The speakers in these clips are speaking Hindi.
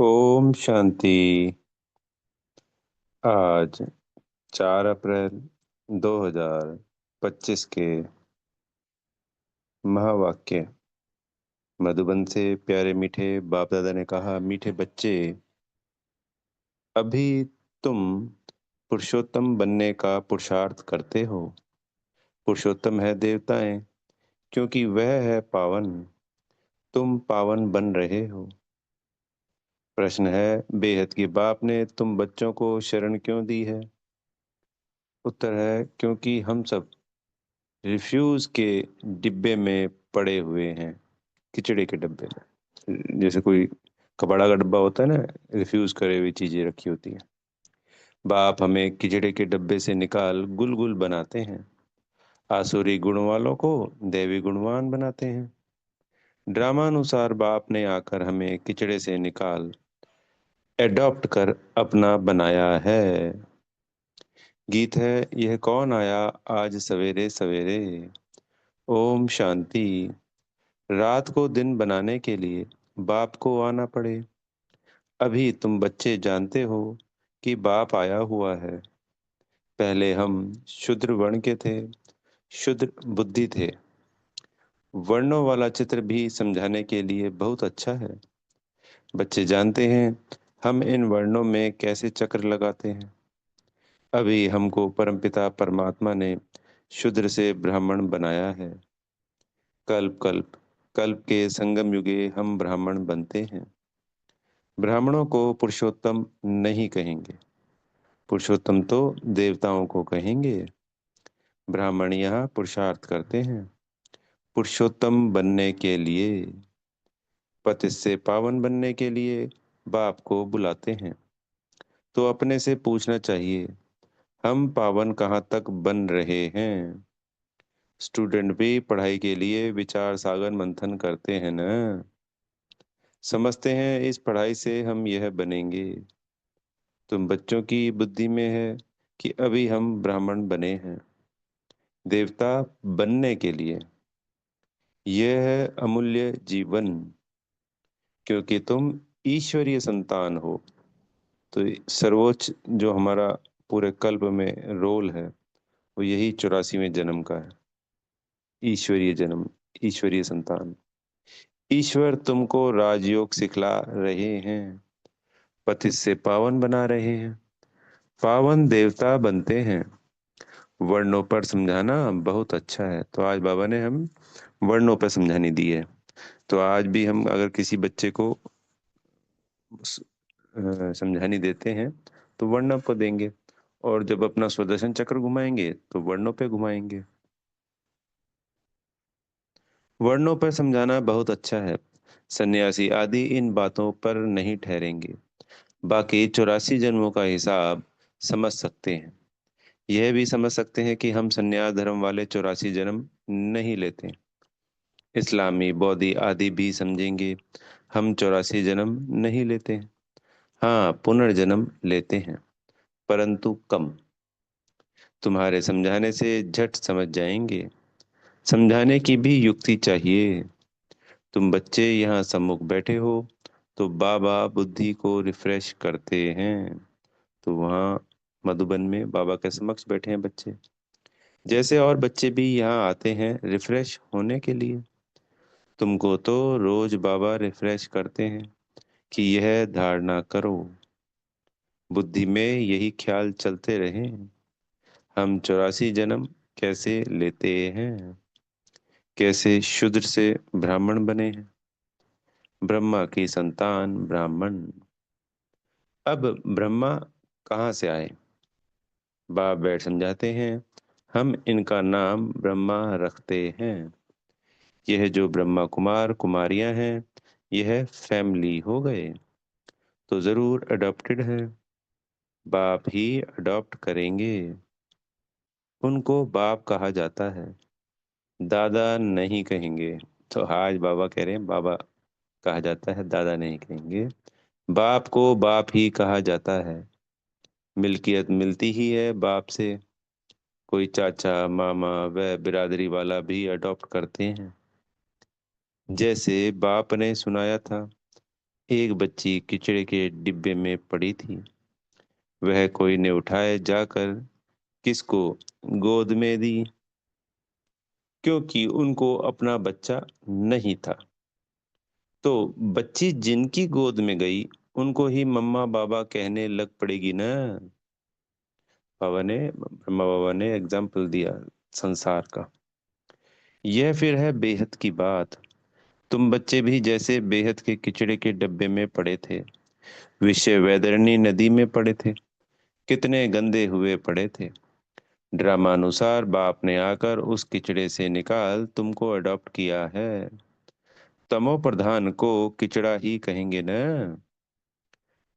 ओम शांति। आज 4 अप्रैल 2025 के महावाक्य। मधुबन से प्यारे मीठे बाप दादा ने कहा, मीठे बच्चे, अभी तुम पुरुषोत्तम बनने का पुरुषार्थ करते हो। पुरुषोत्तम है देवताएं, क्योंकि वह है पावन। तुम पावन बन रहे हो। प्रश्न है, बेहद की बाप ने तुम बच्चों को शरण क्यों दी है? उत्तर है, क्योंकि हम सब रिफ्यूज के डिब्बे में पड़े हुए हैं। किचड़े के डब्बे में, जैसे कोई कबाड़ा का डब्बा होता है ना, रिफ्यूज करे हुई चीजें रखी होती है। बाप हमें किचड़े के डब्बे से निकाल गुल गुल बनाते हैं। आसुरी गुण वालों को दैवी गुणवान बनाते हैं। ड्रामानुसार बाप ने आकर हमें किचड़े से निकाल एडॉप्ट कर अपना बनाया है। गीत है, यह कौन आया आज सवेरे सवेरे। ओम शांति। रात को दिन बनाने के लिए बाप को आना पड़े। अभी तुम बच्चे जानते हो कि बाप आया हुआ है। पहले हम शूद्र वर्ण के थे, शूद्र बुद्धि थे। वर्णों वाला चित्र भी समझाने के लिए बहुत अच्छा है। बच्चे जानते हैं हम इन वर्णों में कैसे चक्र लगाते हैं। अभी हमको परमपिता परमात्मा ने शूद्र से ब्राह्मण बनाया है। कल्प कल्प कल्प के संगम युगे हम ब्राह्मण बनते हैं। ब्राह्मणों को पुरुषोत्तम नहीं कहेंगे, पुरुषोत्तम तो देवताओं को कहेंगे। ब्राह्मण यहाँ पुरुषार्थ करते हैं पुरुषोत्तम बनने के लिए। पति से पावन बनने के लिए बाप को बुलाते हैं। तो अपने से पूछना चाहिए, हम पावन कहाँ तक बन रहे हैं? स्टूडेंट भी पढ़ाई के लिए विचार सागर मंथन करते हैं ना। समझते हैं इस पढ़ाई से हम यह बनेंगे। तुम बच्चों की बुद्धि में है कि अभी हम ब्राह्मण बने हैं देवता बनने के लिए। यह है अमूल्य जीवन, क्योंकि तुम ईश्वरीय संतान हो। तो सर्वोच्च जो हमारा पूरे कल्प में रोल है, वो यही 84वें जन्म का है। ईश्वरीय जन्म, ईश्वरीय संतान। ईश्वर तुमको राजयोग सिखला रहे हैं, पतित से पावन बना रहे हैं। पावन देवता बनते हैं। वर्णों पर समझाना बहुत अच्छा है, तो आज बाबा ने हम वर्णों पर समझानी दी है। तो आज भी हम अगर किसी बच्चे को समझानी देते हैं तो वर्णों पर देंगे, और जब अपना सुदर्शन चक्र घुमाएंगे तो वर्णों पे घुमाएंगे। वर्णों पर समझाना बहुत अच्छा है। सन्यासी आदि इन बातों पर नहीं ठहरेंगे, बाकी 84 जन्मों का हिसाब समझ सकते हैं। यह भी समझ सकते हैं कि हम सन्यास धर्म वाले 84 जन्म नहीं लेते। इस्लामी बौद्धि आदि भी समझेंगे, हम 84 जन्म नहीं लेते। हाँ, पुनर्जन्म लेते हैं, परंतु कम। तुम्हारे समझाने से झट समझ जाएंगे। समझाने की भी युक्ति चाहिए। तुम बच्चे यहाँ सम्मुख बैठे हो तो बाबा बुद्धि को रिफ्रेश करते हैं। तो वहाँ मधुबन में बाबा के समक्ष बैठे हैं बच्चे, जैसे और बच्चे भी यहाँ आते हैं रिफ्रेश होने के लिए। तुमको तो रोज बाबा रिफ्रेश करते हैं कि यह धारणा करो। बुद्धि में यही ख्याल चलते रहे, हम 84 जन्म कैसे लेते हैं, कैसे शूद्र से ब्राह्मण बने हैं, ब्रह्मा की संतान ब्राह्मण। अब ब्रह्मा कहाँ से आए? बाप बैठ समझाते हैं, हम इनका नाम ब्रह्मा रखते हैं। यह जो ब्रह्मा कुमार कुमारियां हैं, यह फैमिली हो गए, तो जरूर अडॉप्टेड है। बाप ही अडॉप्ट करेंगे। उनको बाप कहा जाता है, दादा नहीं कहेंगे। तो आज बाबा कह रहे हैं बाबा कहा जाता है, दादा नहीं कहेंगे। बाप को बाप ही कहा जाता है। मिल्कियत मिलती ही है बाप से। कोई चाचा मामा व बिरादरी वाला भी अडॉप्ट करते हैं। जैसे बाप ने सुनाया था, एक बच्ची किचड़े के डिब्बे में पड़ी थी। वह कोई ने उठाए जाकर किसको गोद में दी, क्योंकि उनको अपना बच्चा नहीं था। तो बच्ची जिनकी गोद में गई, उनको ही मम्मा बाबा कहने लग पड़ेगी ना। ब्रह्मा बाबा ने एग्जाम्पल दिया संसार का। यह फिर है बेहद की बात। तुम बच्चे भी जैसे बेहद के किचड़े के डब्बे में पड़े थे, विषय वैतरणी नदी में पड़े थे, कितने गंदे हुए पड़े थे। ड्रामानुसार बाप ने आकर उस किचड़े से निकाल तुमको अडॉप्ट किया है। तमो प्रधान को किचड़ा ही कहेंगे न।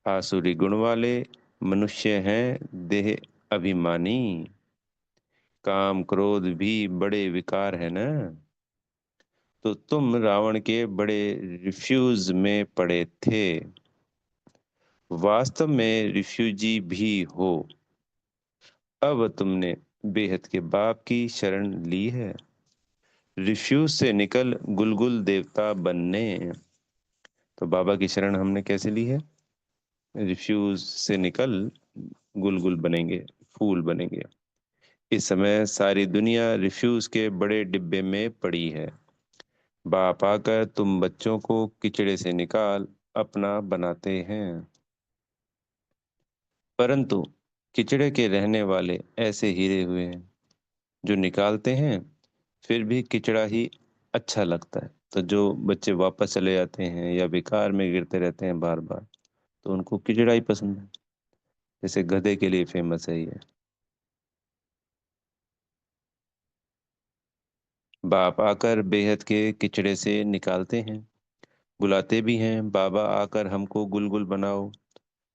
आसुरी गुण वाले मनुष्य हैं देह अभिमानी। काम क्रोध भी बड़े विकार है न। तो तुम रावण के बड़े रिफ्यूज में पड़े थे, वास्तव में रिफ्यूजी भी हो। अब तुमने बेहद के बाप की शरण ली है, रिफ्यूज से निकल गुलगुल देवता बनने। तो बाबा की शरण हमने कैसे ली है? रिफ्यूज से निकल गुलगुल बनेंगे, फूल बनेंगे। इस समय सारी दुनिया रिफ्यूज के बड़े डिब्बे में पड़ी है। बाप आकर तुम बच्चों को किचड़े से निकाल अपना बनाते हैं। परंतु किचड़े के रहने वाले ऐसे हीरे हुए हैं जो निकालते हैं फिर भी किचड़ा ही अच्छा लगता है। तो जो बच्चे वापस चले जाते हैं या बेकार में गिरते रहते हैं बार बार, तो उनको किचड़ा ही पसंद है। जैसे गधे के लिए फेमस है ये। बाप आकर बेहद के किचड़े से निकालते हैं, बुलाते भी हैं बाबा आकर हमको गुलगुल बनाओ।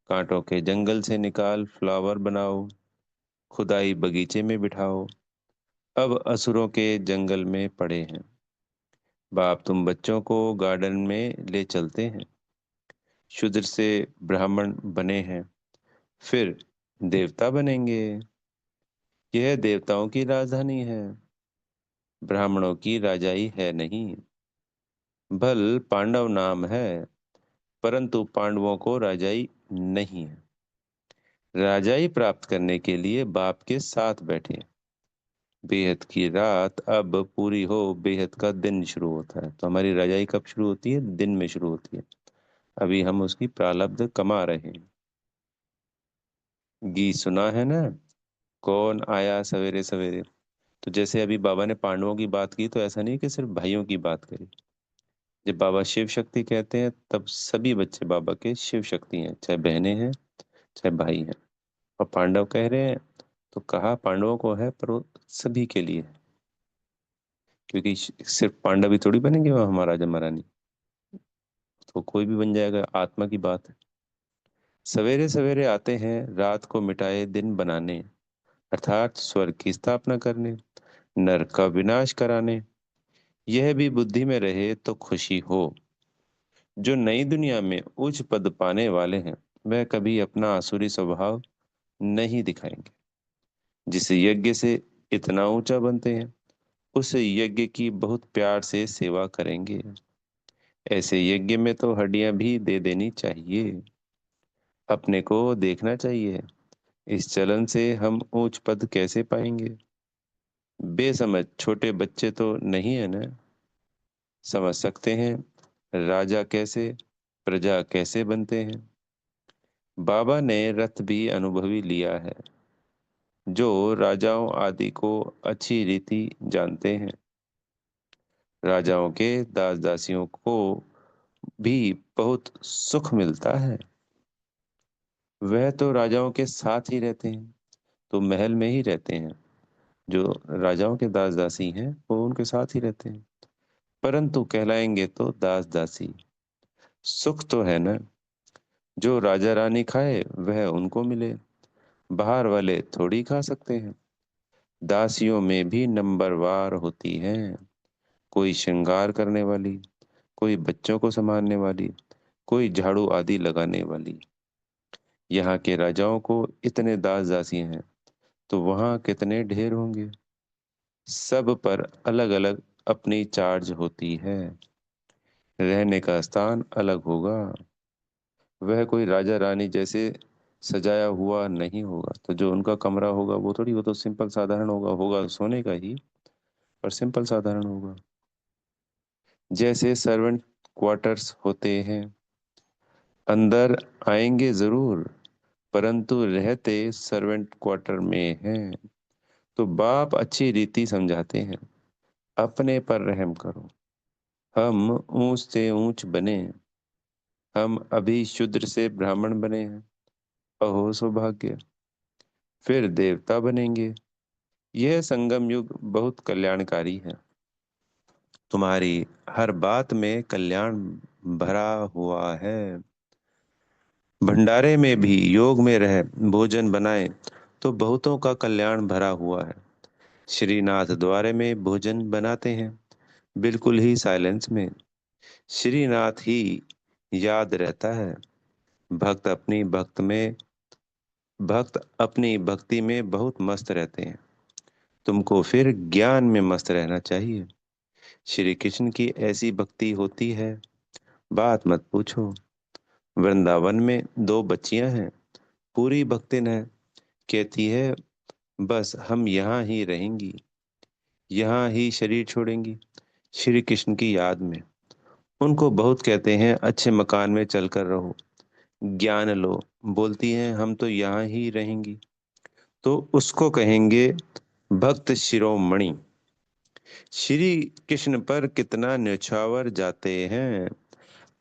कांटों के जंगल से निकाल फ्लावर बनाओ, खुदाई बगीचे में बिठाओ। अब असुरों के जंगल में पड़े हैं, बाप तुम बच्चों को गार्डन में ले चलते हैं। शूद्र से ब्राह्मण बने हैं, फिर देवता बनेंगे। यह देवताओं की राजधानी है, ब्राह्मणों की राजाई है नहीं। भल पांडव नाम है, परंतु पांडवों को राजाई नहीं है। राजाई प्राप्त करने के लिए बाप के साथ बैठे। बेहद की रात अब पूरी हो, बेहद का दिन शुरू होता है। तो हमारी राजाई कब शुरू होती है? दिन में शुरू होती है। अभी हम उसकी प्रारब्ध कमा रहे हैं। गीत सुना है ना, कौन आया सवेरे सवेरे। तो जैसे अभी बाबा ने पांडवों की बात की, तो ऐसा नहीं कि सिर्फ भाइयों की बात करी। जब बाबा शिव शक्ति कहते हैं तब सभी बच्चे बाबा के शिव शक्ति हैं, चाहे बहनें हैं चाहे भाई हैं। और पांडव कह रहे हैं तो कहा पांडवों को है, पर वो सभी के लिए है। क्योंकि सिर्फ पांडव ही थोड़ी बनेंगे वह महाराजा महारानी, तो कोई भी बन जाएगा, आत्मा की बात है। सवेरे सवेरे आते हैं रात को मिटाए दिन बनाने, अर्थात स्वर्ग की स्थापना करने, नरक का विनाश कराने। यह भी बुद्धि में रहे तो खुशी हो। जो नई दुनिया में उच्च पद पाने वाले हैं, वह कभी अपना आसुरी स्वभाव नहीं दिखाएंगे। जिस यज्ञ से इतना ऊंचा बनते हैं, उस यज्ञ की बहुत प्यार से सेवा करेंगे। ऐसे यज्ञ में तो हड्डियां भी दे देनी चाहिए। अपने को देखना चाहिए, इस चलन से हम ऊंच पद कैसे पाएंगे? बेसमझ छोटे बच्चे तो नहीं है ना, समझ सकते हैं राजा कैसे प्रजा कैसे बनते हैं। बाबा ने रथ भी अनुभवी लिया है, जो राजाओं आदि को अच्छी रीति जानते हैं। राजाओं के दास दासियों को भी बहुत सुख मिलता है। वह तो राजाओं के साथ ही रहते हैं, तो महल में ही रहते हैं। जो राजाओं के दास दासी हैं वो उनके साथ ही रहते हैं, परंतु कहलाएंगे तो दास दासी। सुख तो है ना, जो राजा रानी खाए वह उनको मिले, बाहर वाले थोड़ी खा सकते हैं। दासियों में भी नंबरवार होती हैं, कोई श्रृंगार करने वाली, कोई बच्चों को संभालने वाली, कोई झाड़ू आदि लगाने वाली। यहाँ के राजाओं को इतने दास दासी हैं, तो वहाँ कितने ढेर होंगे। सब पर अलग अलग अपनी चार्ज होती है, रहने का स्थान अलग होगा। वह कोई राजा रानी जैसे सजाया हुआ नहीं होगा। तो जो उनका कमरा होगा वो थोड़ी, वो तो सिंपल साधारण होगा, होगा तो सोने का ही, पर सिंपल साधारण होगा। जैसे सर्वेंट क्वार्टर्स होते हैं, अंदर आएंगे जरूर, परंतु रहते सर्वेंट क्वार्टर में हैं। तो बाप अच्छी रीति समझाते हैं, अपने पर रहम करो। हम ऊंच से ऊंच बने, हम अभी शूद्र से ब्राह्मण बने हैं, अहो सौभाग्य, फिर देवता बनेंगे। यह संगम युग बहुत कल्याणकारी है। तुम्हारी हर बात में कल्याण भरा हुआ है। भंडारे में भी योग में रह भोजन बनाए तो बहुतों का कल्याण भरा हुआ है। श्रीनाथ द्वारे में भोजन बनाते हैं, बिल्कुल ही साइलेंस में। श्रीनाथ ही याद रहता है। भक्त अपनी भक्त में भक्त अपनी भक्ति में बहुत मस्त रहते हैं। तुमको फिर ज्ञान में मस्त रहना चाहिए। श्री कृष्ण की ऐसी भक्ति होती है, बात मत पूछो। वृंदावन में दो बच्चियां हैं, पूरी भक्तिन है। कहती है बस हम यहाँ ही रहेंगी, यहाँ ही शरीर छोड़ेंगी श्री कृष्ण की याद में। उनको बहुत कहते हैं अच्छे मकान में चलकर रहो, ज्ञान लो। बोलती हैं हम तो यहाँ ही रहेंगी। तो उसको कहेंगे भक्त शिरोमणि। श्री कृष्ण पर कितना न्यौछावर जाते हैं।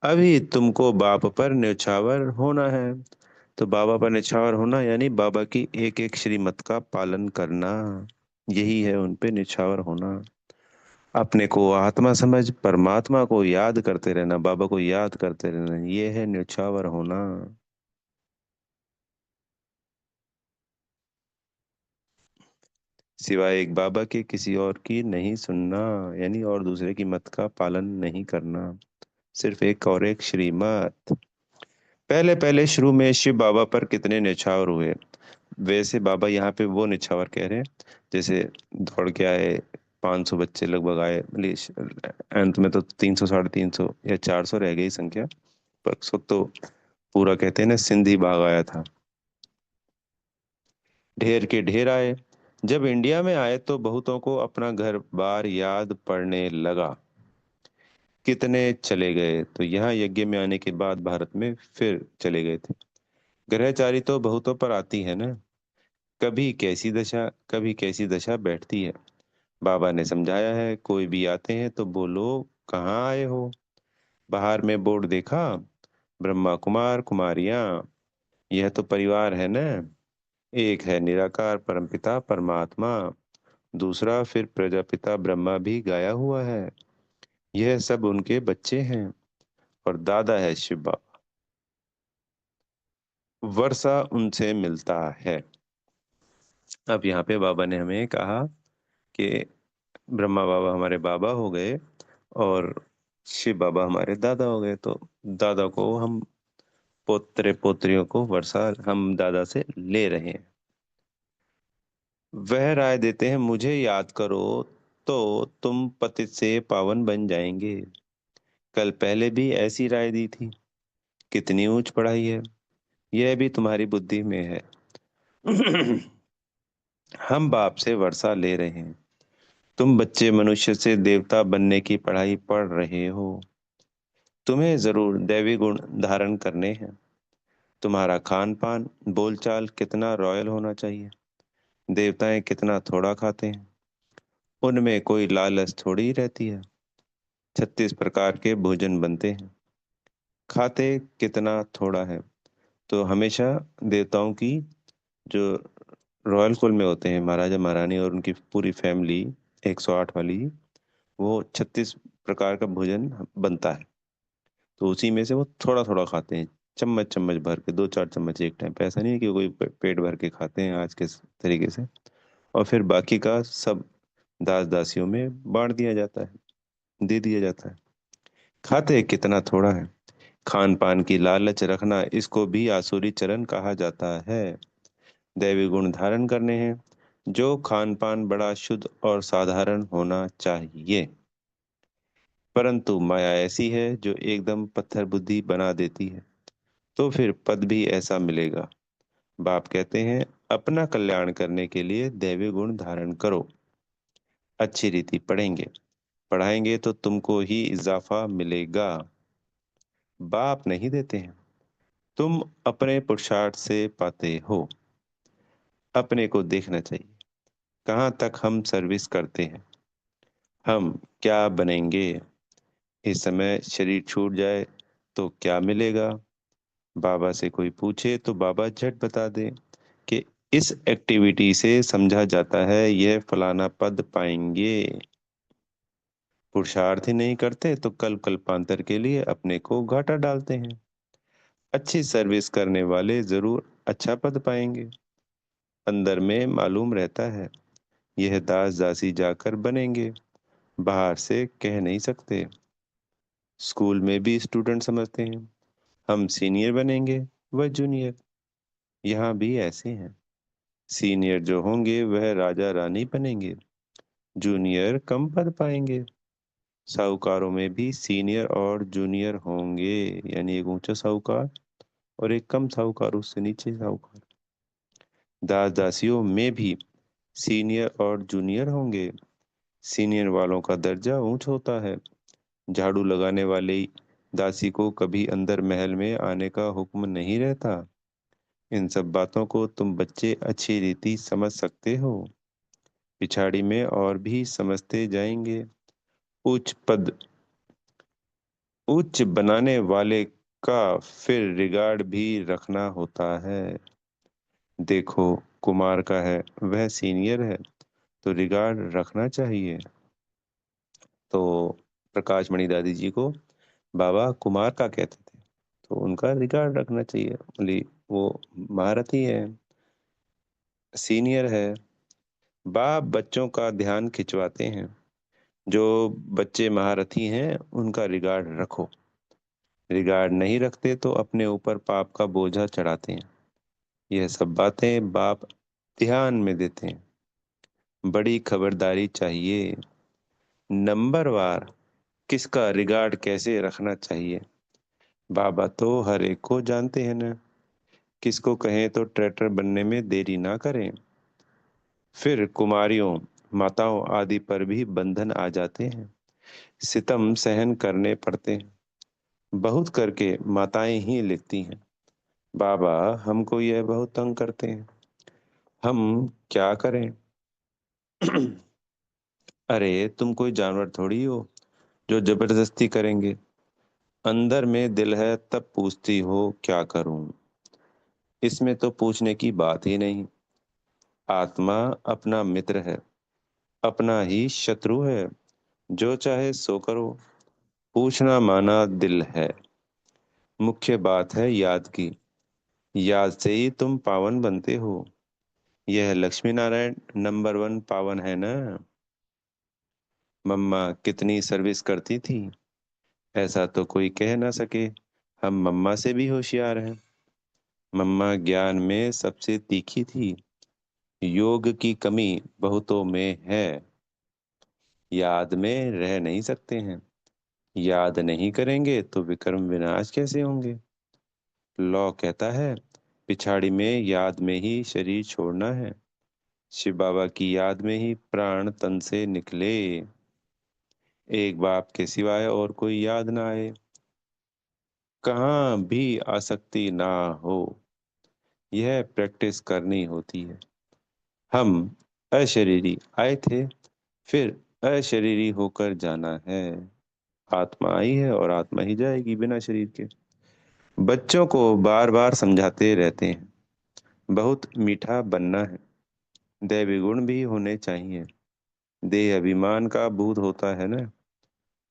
अभी तुमको बाप पर न्यौछावर होना है। तो बाबा पर न्यौछावर होना यानी बाबा की एक एक श्रीमत का पालन करना, यही है उन पे न्यौछावर होना। अपने को आत्मा समझ परमात्मा को याद करते रहना, बाबा को याद करते रहना, ये है न्यौछावर होना। सिवाय एक बाबा के किसी और की नहीं सुनना, यानी और दूसरे की मत का पालन नहीं करना, सिर्फ एक और एक श्रीमत। पहले पहले शुरू में शिव बाबा पर कितने निछावर हुए। वैसे बाबा यहाँ पे वो निछावर कह रहे हैं, जैसे दौड़ के आए, 500 बच्चे लगभग आए, अंत में तो 300 350 या 400 रह गई संख्या, पर उस वक्त तो पूरा कहते हैं ना सिंध ही भाग आया था। ढेर के ढेर आए। जब इंडिया में आए तो बहुतों को अपना घर बार याद पड़ने लगा। कितने चले गए तो यहाँ यज्ञ में आने के बाद भारत में फिर चले गए थे। ग्रहचारी तो बहुतों पर आती है ना, कभी कैसी दशा बैठती है। बाबा ने समझाया है, कोई भी आते हैं तो बोलो कहाँ आए हो। बाहर में बोर्ड देखा, ब्रह्मा कुमार कुमारियां, यह तो परिवार है ना। एक है निराकार परमपिता परमात्मा, दूसरा फिर प्रजापिता ब्रह्मा भी गाया हुआ है। यह सब उनके बच्चे हैं, और दादा है शिव बाबा। वर्षा उनसे मिलता है। अब यहाँ पे बाबा ने हमें कहा कि ब्रह्मा बाबा हमारे बाबा हो गए और शिव बाबा हमारे दादा हो गए, तो दादा को हम पोतरे पोतरियों को वर्षा हम दादा से ले रहे हैं। वह राय देते हैं मुझे याद करो तो तुम पतित से पावन बन जाएंगे। कल पहले भी ऐसी राय दी थी। कितनी ऊंच पढ़ाई है, यह भी तुम्हारी बुद्धि में है। हम बाप से वर्षा ले रहे हैं, तुम बच्चे मनुष्य से देवता बनने की पढ़ाई पढ़ रहे हो। तुम्हें जरूर दैवी गुण धारण करने हैं। तुम्हारा खान पान बोलचाल कितना रॉयल होना चाहिए। देवताएं कितना थोड़ा खाते हैं, उनमें कोई लालच थोड़ी रहती है। 36 प्रकार के भोजन बनते हैं, खाते कितना थोड़ा है। तो हमेशा देवताओं की जो रॉयल कुल में होते हैं, महाराजा महारानी और उनकी पूरी फैमिली, 108 वाली, वो 36 प्रकार का भोजन बनता है। तो उसी में से वो थोड़ा थोड़ा खाते हैं, चम्मच चम्मच भर के, 2 4 चम्मच एक टाइम पे। ऐसा नहीं है कि कोई पेट भर के खाते हैं आज के तरीके से। और फिर बाकी का सब दास दासियों में बांट दिया जाता है, दे दिया जाता है। खाते कितना थोड़ा है। खान पान की लालच रखना, इसको भी आसुरी चरण कहा जाता है। दैवी गुण धारण करने हैं, जो खान पान बड़ा शुद्ध और साधारण होना चाहिए। परंतु माया ऐसी है जो एकदम पत्थर बुद्धि बना देती है। तो फिर पद भी ऐसा मिलेगा। बाप कहते हैं, अपना कल्याण करने के लिए दैवी गुण धारण करो। अच्छी रीति पढ़ाएंगे तो तुमको ही इजाफा मिलेगा। बाप नहीं देते हैं, तुम अपने पुरुषार्थ से पाते हो। अपने को देखना चाहिए, कहाँ तक हम सर्विस करते हैं। हम क्या बनेंगे? इस समय शरीर छूट जाए तो क्या मिलेगा? बाबा से कोई पूछे तो बाबा झट बता दे कि इस एक्टिविटी से समझा जाता है यह फलाना पद पाएंगे। पुरुषार्थ ही नहीं करते तो कल्पांतर के लिए अपने को घाटा डालते हैं। अच्छी सर्विस करने वाले जरूर अच्छा पद पाएंगे। अंदर में मालूम रहता है यह दास दासी जाकर बनेंगे, बाहर से कह नहीं सकते। स्कूल में भी स्टूडेंट समझते हैं हम सीनियर बनेंगे, वह जूनियर। यहाँ भी ऐसे हैं, सीनियर जो होंगे वह राजा रानी बनेंगे, जूनियर कम पद पाएंगे। साहूकारों में भी सीनियर और जूनियर होंगे, यानी एक ऊंचा साहूकार और एक कम साहूकार, उससे नीचे साहूकार। दास दासियों में भी सीनियर और जूनियर होंगे। सीनियर वालों का दर्जा ऊंच होता है। झाड़ू लगाने वाले दासी को कभी अंदर महल में आने का हुक्म नहीं रहता। इन सब बातों को तुम बच्चे अच्छी रीति समझ सकते हो। पिछाड़ी में और भी समझते जाएंगे। उच्च पद उच्च बनाने वाले का फिर रिगार्ड भी रखना होता है। देखो, कुमार का है, वह सीनियर है तो रिगार्ड रखना चाहिए। तो प्रकाश मणि दादी जी को बाबा कुमार का कहते थे, तो उनका रिगार्ड रखना चाहिए। बोली वो महारथी है, सीनियर है। बाप बच्चों का ध्यान खिंचवाते हैं, जो बच्चे महारथी हैं उनका रिगार्ड रखो। रिगार्ड नहीं रखते तो अपने ऊपर पाप का बोझा चढ़ाते हैं। यह सब बातें बाप ध्यान में देते हैं। बड़ी खबरदारी चाहिए। नंबरवार किसका रिगार्ड कैसे रखना चाहिए, बाबा तो हर एक को जानते हैं ना। किसको कहें तो ट्रैक्टर बनने में देरी ना करें। फिर कुमारियों, माताओं आदि पर भी बंधन आ जाते हैं, सितम सहन करने पड़ते हैं। बहुत करके माताएं ही लिखती हैं, बाबा हमको यह बहुत तंग करते हैं, हम क्या करें? अरे तुम कोई जानवर थोड़ी हो जो जबरदस्ती करेंगे। अंदर में दिल है तब पूछती हो क्या करूं। इसमें तो पूछने की बात ही नहीं। आत्मा अपना मित्र है, अपना ही शत्रु है। जो चाहे सो करो, पूछना माना दिल है। मुख्य बात है याद की। याद से ही तुम पावन बनते हो। यह लक्ष्मी नारायण नंबर 1 पावन है ना। मम्मा कितनी सर्विस करती थी, ऐसा तो कोई कह ना सके। हम मम्मा से भी होशियार हैं। मम्मा ज्ञान में सबसे तीखी थी। योग की कमी बहुतों में है। याद में रह नहीं सकते हैं। याद नहीं करेंगे तो विक्रम विनाश कैसे होंगे? लॉ कहता है पिछाड़ी में याद में ही शरीर छोड़ना है। शिव बाबा की याद में ही प्राण तन से निकले। एक बाप के सिवाय और कोई याद ना आए, कहाँ भी आसक्ति ना हो, यह प्रैक्टिस करनी होती है। हम अशरीरी आए थे, फिर अशरीरी होकर जाना है। आत्मा आई है और आत्मा ही जाएगी बिना शरीर के। बच्चों को बार बार समझाते रहते हैं, बहुत मीठा बनना है, दैवी गुण भी होने चाहिए। देह अभिमान का भूत होता है ना,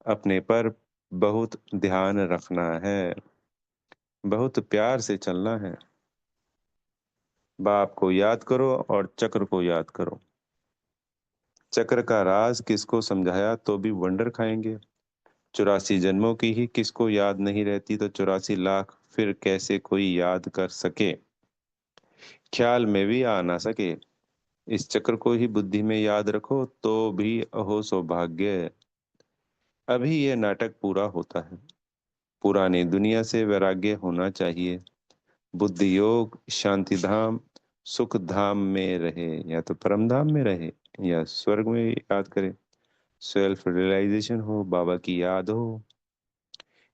अपने पर बहुत ध्यान रखना है, बहुत प्यार से चलना है। बाप को याद करो और चक्र को याद करो। चक्र का राज किसको समझाया तो भी वंडर खाएंगे। 84 जन्मों की ही किसको याद नहीं रहती तो 84 लाख फिर कैसे कोई याद कर सके, ख्याल में भी आ ना सके। इस चक्र को ही बुद्धि में याद रखो तो भी अहो सौभाग्य। अभी यह नाटक पूरा होता है। पुरानी दुनिया से वैराग्य होना चाहिए। बुद्धि योग, शांति धाम, सुख धाम में रहे, या तो परम धाम में रहे या स्वर्ग में याद करे। सेल्फ रियलाइजेशन हो, बाबा की याद हो।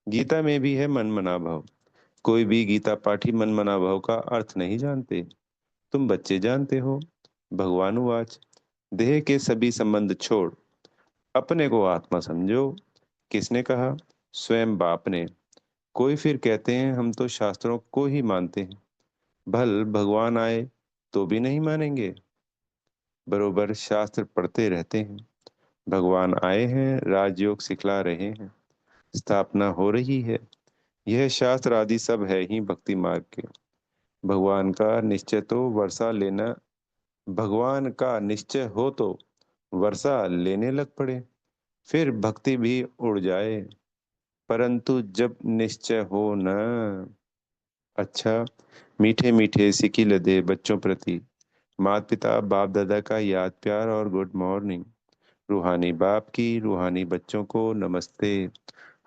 गीता में भी है मन मना भाव। कोई भी गीता पाठी मन मना भाव का अर्थ नहीं जानते। तुम बच्चे जानते हो। भगवान वाच, देह के सभी संबंध छोड़ अपने को आत्मा समझो। किसने कहा? स्वयं बाप ने। कोई फिर कहते हैं हम तो शास्त्रों को ही मानते हैं। भल भगवान आए तो भी नहीं मानेंगे। बरोबर शास्त्र पढ़ते रहते हैं। भगवान आए हैं, राजयोग सिखला रहे हैं, स्थापना हो रही है। यह शास्त्र आदि सब है ही भक्ति मार्ग के। भगवान का निश्चय तो वर्षा लेना भगवान का निश्चय हो तो वर्षा लेने लग पड़े, फिर भक्ति भी उड़ जाए। परंतु जब निश्चय हो न। अच्छा, मीठे मीठे सिकी लदे बच्चों प्रति माता पिता बाप दादा का याद प्यार और गुड मॉर्निंग। रूहानी बाप की रूहानी बच्चों को नमस्ते।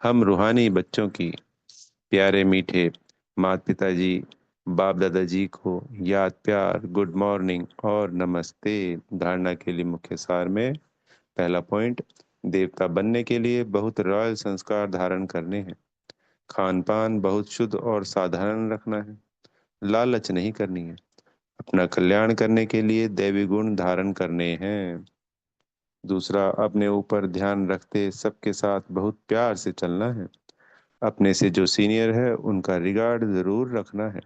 हम रूहानी बच्चों की प्यारे मीठे माता पिताजी बाप दादाजी को याद प्यार गुड मॉर्निंग और नमस्ते। धारणा के लिए मुख्य सार में पहला पॉइंट, देवता बनने के लिए बहुत रॉयल संस्कार धारण करने हैं। खान पान बहुत शुद्ध और साधारण रखना है। लालच नहीं करनी है। अपना कल्याण करने के लिए दैवी गुण धारण करने हैं। दूसरा, अपने ऊपर ध्यान रखते सबके साथ बहुत प्यार से चलना है। अपने से जो सीनियर है उनका रिगार्ड जरूर रखना है।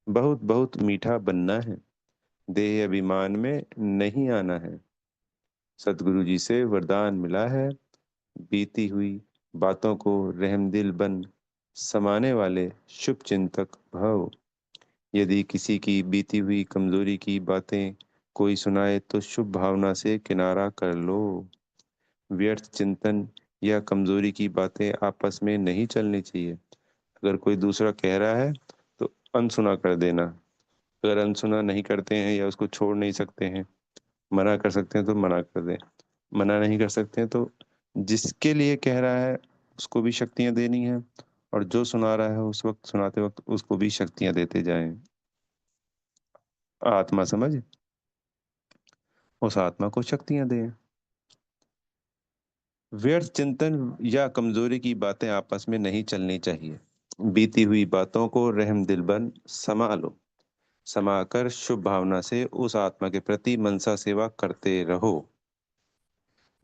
बहुत बहुत मीठा बनना है। देह अभिमान में नहीं आना है। सदगुरु जी से वरदान मिला है, बीती हुई बातों को रहमदिल बन समाने वाले शुभ चिंतक भव। यदि किसी की बीती हुई कमजोरी की बातें कोई सुनाए तो शुभ भावना से किनारा कर लो। व्यर्थ चिंतन या कमजोरी की बातें आपस में नहीं चलनी चाहिए। अगर कोई दूसरा कह रहा है तो अनसुना कर देना। अगर अनसुना नहीं करते हैं या उसको छोड़ नहीं सकते हैं, मना कर सकते हैं तो मना कर दें। मना नहीं कर सकते हैं तो जिसके लिए कह रहा है उसको भी शक्तियां देनी है, और जो सुना रहा है उस वक्त सुनाते वक्त उसको भी शक्तियां देते जाएं। आत्मा समझ उस आत्मा को शक्तियां दे। व्यर्थ चिंतन या कमजोरी की बातें आपस में नहीं चलनी चाहिए। बीती हुई बातों को रहम दिल बन समा लो। समाकर शुभ भावना से उस आत्मा के प्रति मनसा सेवा करते रहो।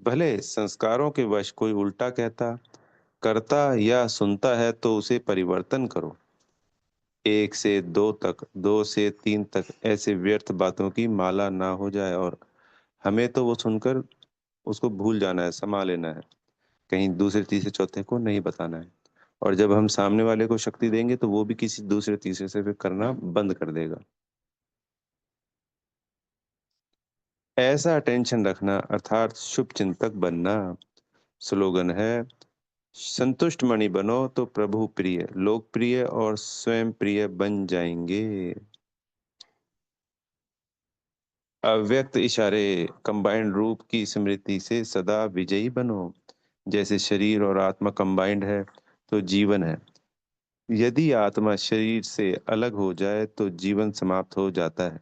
भले संस्कारों के वश कोई उल्टा कहता करता या सुनता है तो उसे परिवर्तन करो। एक से दो तक, दो से तीन तक ऐसे व्यर्थ बातों की माला ना हो जाए, और हमें तो वो सुनकर उसको भूल जाना है, समा लेना है। कहीं दूसरे तीसरे चौथे को नहीं बताना है। और जब हम सामने वाले को शक्ति देंगे तो वो भी किसी दूसरे तीसरे से फिर करना बंद कर देगा। ऐसा टेंशन रखना अर्थात शुभ चिंतक बनना। स्लोगन है, संतुष्ट मणि बनो तो प्रभु प्रिय लोकप्रिय और स्वयं प्रिय बन जाएंगे। अव्यक्त इशारे, कंबाइंड रूप की स्मृति से सदा विजयी बनो। जैसे शरीर और आत्मा कंबाइंड है तो जीवन है। यदि आत्मा शरीर से अलग हो जाए तो जीवन समाप्त हो जाता है।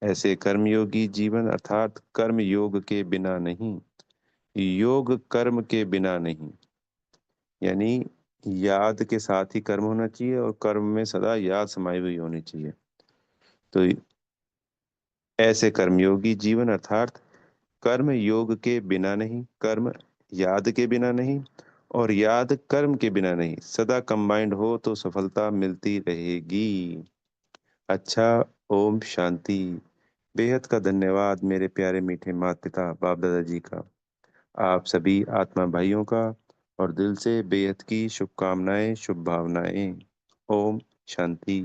ऐसे कर्मयोगी जीवन अर्थात कर्म योग के बिना नहीं, योग कर्म के बिना नहीं। यानी याद के साथ ही कर्म होना चाहिए और कर्म में सदा याद समाई हुई होनी चाहिए। तो ऐसे कर्मयोगी जीवन अर्थात कर्म योग के बिना नहीं, कर्म याद के बिना नहीं, और याद कर्म के बिना नहीं, सदा कंबाइंड हो तो सफलता मिलती रहेगी। अच्छा, ओम शांति। बेहद का धन्यवाद मेरे प्यारे मीठे माता पिता बाप दादाजी का, आप सभी आत्मा भाइयों का, और दिल से बेहद की शुभकामनाएं शुभ भावनाएं। ओम शांति।